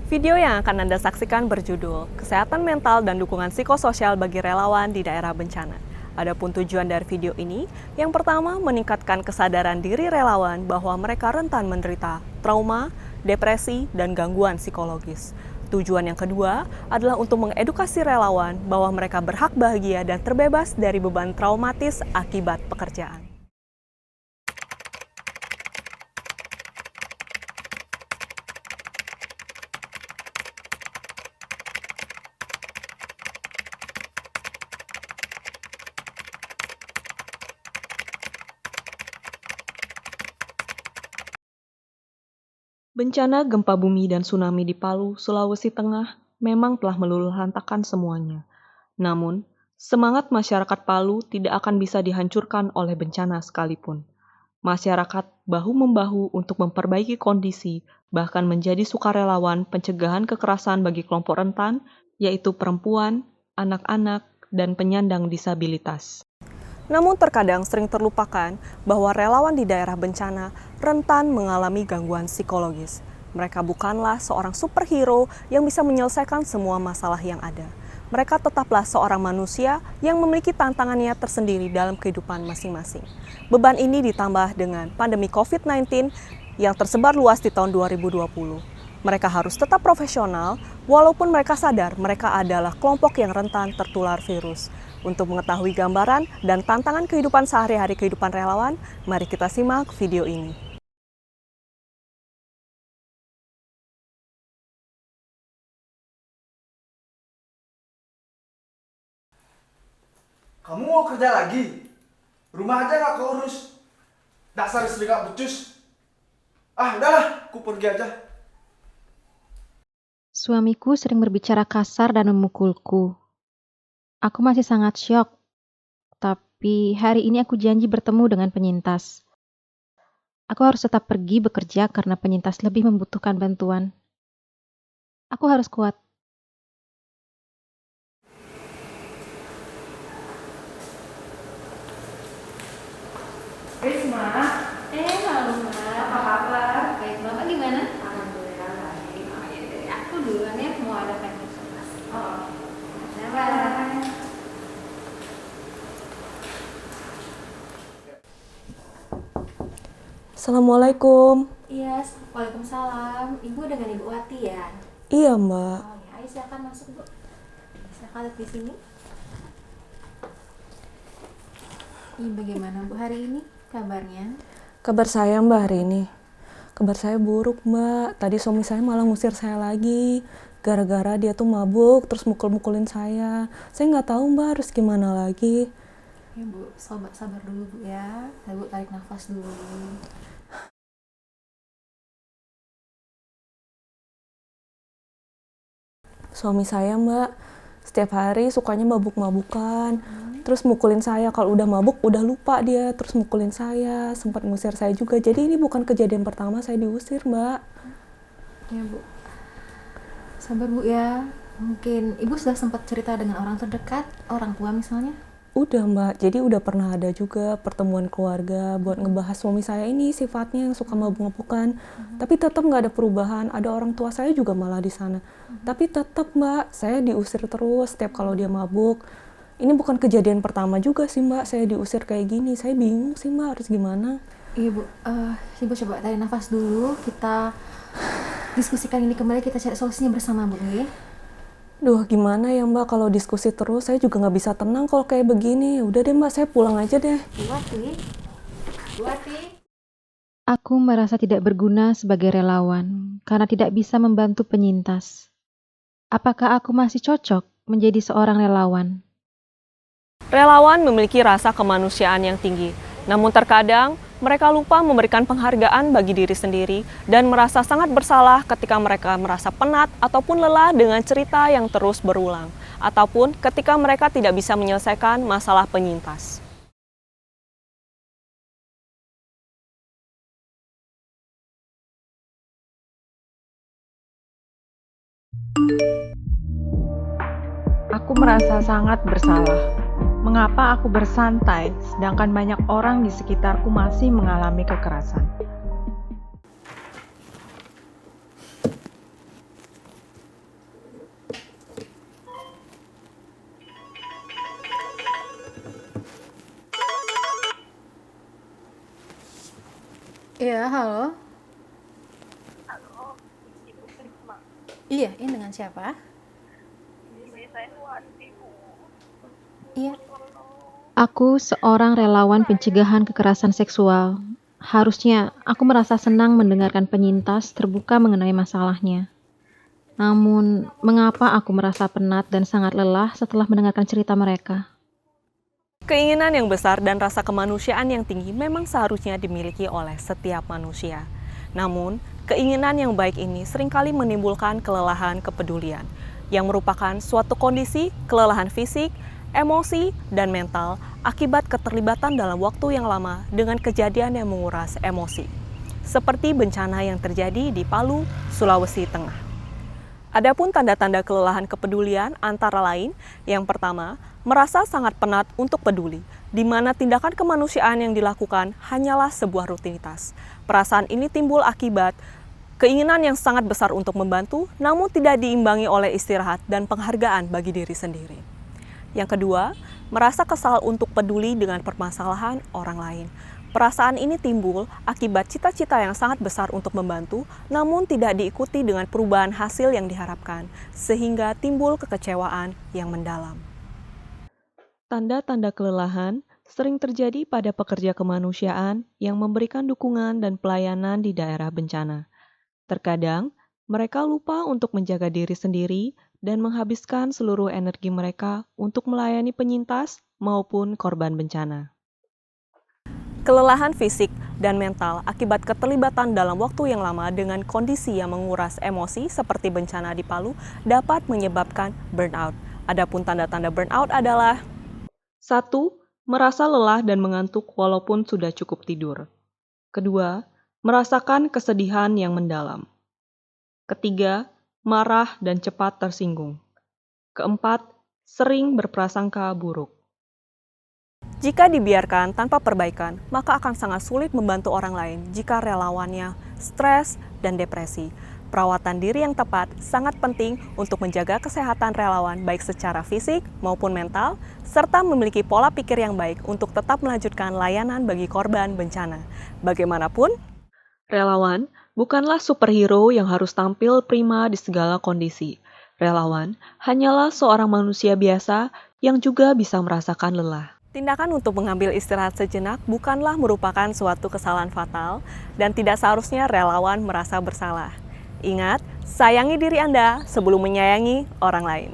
Video yang akan Anda saksikan berjudul Kesehatan Mental dan Dukungan Psikososial bagi Relawan di Daerah Bencana. Adapun tujuan dari video ini, yang pertama meningkatkan kesadaran diri relawan bahwa mereka rentan menderita trauma, depresi, dan gangguan psikologis. Tujuan yang kedua adalah untuk mengedukasi relawan bahwa mereka berhak bahagia dan terbebas dari beban traumatis akibat pekerjaan. Bencana gempa bumi dan tsunami di Palu, Sulawesi Tengah memang telah meluluhlantakkan semuanya. Namun, semangat masyarakat Palu tidak akan bisa dihancurkan oleh bencana sekalipun. Masyarakat bahu-membahu untuk memperbaiki kondisi, bahkan menjadi sukarelawan pencegahan kekerasan bagi kelompok rentan, yaitu perempuan, anak-anak, dan penyandang disabilitas. Namun terkadang sering terlupakan bahwa relawan di daerah bencana rentan mengalami gangguan psikologis. Mereka bukanlah seorang superhero yang bisa menyelesaikan semua masalah yang ada. Mereka tetaplah seorang manusia yang memiliki tantangannya tersendiri dalam kehidupan masing-masing. Beban ini ditambah dengan pandemi COVID-19 yang tersebar luas di tahun 2020. Mereka harus tetap profesional, walaupun mereka sadar mereka adalah kelompok yang rentan tertular virus. Untuk mengetahui gambaran dan tantangan kehidupan sehari-hari kehidupan relawan, mari kita simak video ini. Kamu mau kerja lagi? Rumah aja gak keurus. Dasar istri gak becus. Udahlah, aku pergi aja. Suamiku sering berbicara kasar dan memukulku. Aku masih sangat syok, tapi hari ini aku janji bertemu dengan penyintas. Aku harus tetap pergi bekerja karena penyintas lebih membutuhkan bantuan. Aku harus kuat. Risma, Halo Mbak. apa kabar? Baik, Bapak gimana? Alhamdulillah baik. Oh ya, dari aku duluan ya, mau ada konsultasi. Oh, Bye. Assalamualaikum. Iya, waalaikumsalam. Ibu dengan Ibu Wati ya? Iya, Mbak. Oh ya, ayo silakan masuk Bu. Silakan lihat di sini. Ini bagaimana Bu hari ini kabarnya? Kabar saya Mbak hari ini. Kabar saya buruk Mbak. Tadi suami saya malah ngusir saya lagi. Gara-gara dia tuh mabuk terus mukul-mukulin saya. Saya nggak tahu Mbak harus gimana lagi. Ya Bu, sabar dulu Bu ya. Bu tarik nafas dulu. Suami saya Mbak, setiap hari sukanya mabuk-mabukan. Terus mukulin saya. Kalau udah mabuk udah lupa dia. Terus mukulin saya. Sempat ngusir saya juga. Jadi ini bukan kejadian pertama saya diusir Mbak. Ya Bu, sabar Bu ya. Mungkin Ibu sudah sempat cerita dengan orang terdekat, orang tua misalnya? Udah Mbak, jadi udah pernah ada juga pertemuan keluarga buat ngebahas suami saya ini sifatnya yang suka mabuk-mabukan. Tapi tetap nggak ada perubahan, ada orang tua saya juga malah di sana. Tapi tetap Mbak, saya diusir terus setiap kalau dia mabuk. Ini bukan kejadian pertama juga sih Mbak, saya diusir kayak gini. Saya bingung sih Mbak, harus gimana? Iya Bu, Ibu coba tarik nafas dulu, kita diskusikan ini kembali, kita cari solusinya bersama Bu ya. Duh gimana ya Mbak, kalau diskusi terus saya juga nggak bisa tenang kalau kayak begini. Udah deh Mbak, saya pulang aja deh. Bu Wati. Aku merasa tidak berguna sebagai relawan karena tidak bisa membantu penyintas. Apakah aku masih cocok menjadi seorang relawan? Relawan memiliki rasa kemanusiaan yang tinggi. Namun terkadang mereka lupa memberikan penghargaan bagi diri sendiri dan merasa sangat bersalah ketika mereka merasa penat ataupun lelah dengan cerita yang terus berulang, ataupun ketika mereka tidak bisa menyelesaikan masalah penyintas. Aku merasa sangat bersalah. Mengapa aku bersantai, sedangkan banyak orang di sekitarku masih mengalami kekerasan? Iya, halo. Iya, ini dengan siapa? Iya. Aku seorang relawan pencegahan kekerasan seksual. Harusnya aku merasa senang mendengarkan penyintas terbuka mengenai masalahnya. Namun, mengapa aku merasa penat dan sangat lelah setelah mendengarkan cerita mereka? Keinginan yang besar dan rasa kemanusiaan yang tinggi memang seharusnya dimiliki oleh setiap manusia. Namun, keinginan yang baik ini seringkali menimbulkan kelelahan kepedulian, yang merupakan suatu kondisi kelelahan fisik, emosi, dan mental akibat keterlibatan dalam waktu yang lama dengan kejadian yang menguras emosi, seperti bencana yang terjadi di Palu, Sulawesi Tengah. Adapun tanda-tanda kelelahan kepedulian antara lain, yang pertama, merasa sangat penat untuk peduli, di mana tindakan kemanusiaan yang dilakukan hanyalah sebuah rutinitas. Perasaan ini timbul akibat keinginan yang sangat besar untuk membantu, namun tidak diimbangi oleh istirahat dan penghargaan bagi diri sendiri. Yang kedua, merasa kesal untuk peduli dengan permasalahan orang lain. Perasaan ini timbul akibat cita-cita yang sangat besar untuk membantu, namun tidak diikuti dengan perubahan hasil yang diharapkan, sehingga timbul kekecewaan yang mendalam. Tanda-tanda kelelahan sering terjadi pada pekerja kemanusiaan yang memberikan dukungan dan pelayanan di daerah bencana. Terkadang, mereka lupa untuk menjaga diri sendiri dan menghabiskan seluruh energi mereka untuk melayani penyintas maupun korban bencana. Kelelahan fisik dan mental akibat keterlibatan dalam waktu yang lama dengan kondisi yang menguras emosi seperti bencana di Palu dapat menyebabkan burnout. Adapun tanda-tanda burnout adalah 1. Merasa lelah dan mengantuk walaupun sudah cukup tidur. 2. Merasakan kesedihan yang mendalam. 3. Marah dan cepat tersinggung. 4. Sering berprasangka buruk. Jika dibiarkan tanpa perbaikan, maka akan sangat sulit membantu orang lain jika relawannya stres dan depresi. Perawatan diri yang tepat sangat penting untuk menjaga kesehatan relawan baik secara fisik maupun mental, serta memiliki pola pikir yang baik untuk tetap melanjutkan layanan bagi korban bencana. Bagaimanapun, relawan bukanlah superhero yang harus tampil prima di segala kondisi. Relawan hanyalah seorang manusia biasa yang juga bisa merasakan lelah. Tindakan untuk mengambil istirahat sejenak bukanlah merupakan suatu kesalahan fatal dan tidak seharusnya relawan merasa bersalah. Ingat, sayangi diri Anda sebelum menyayangi orang lain.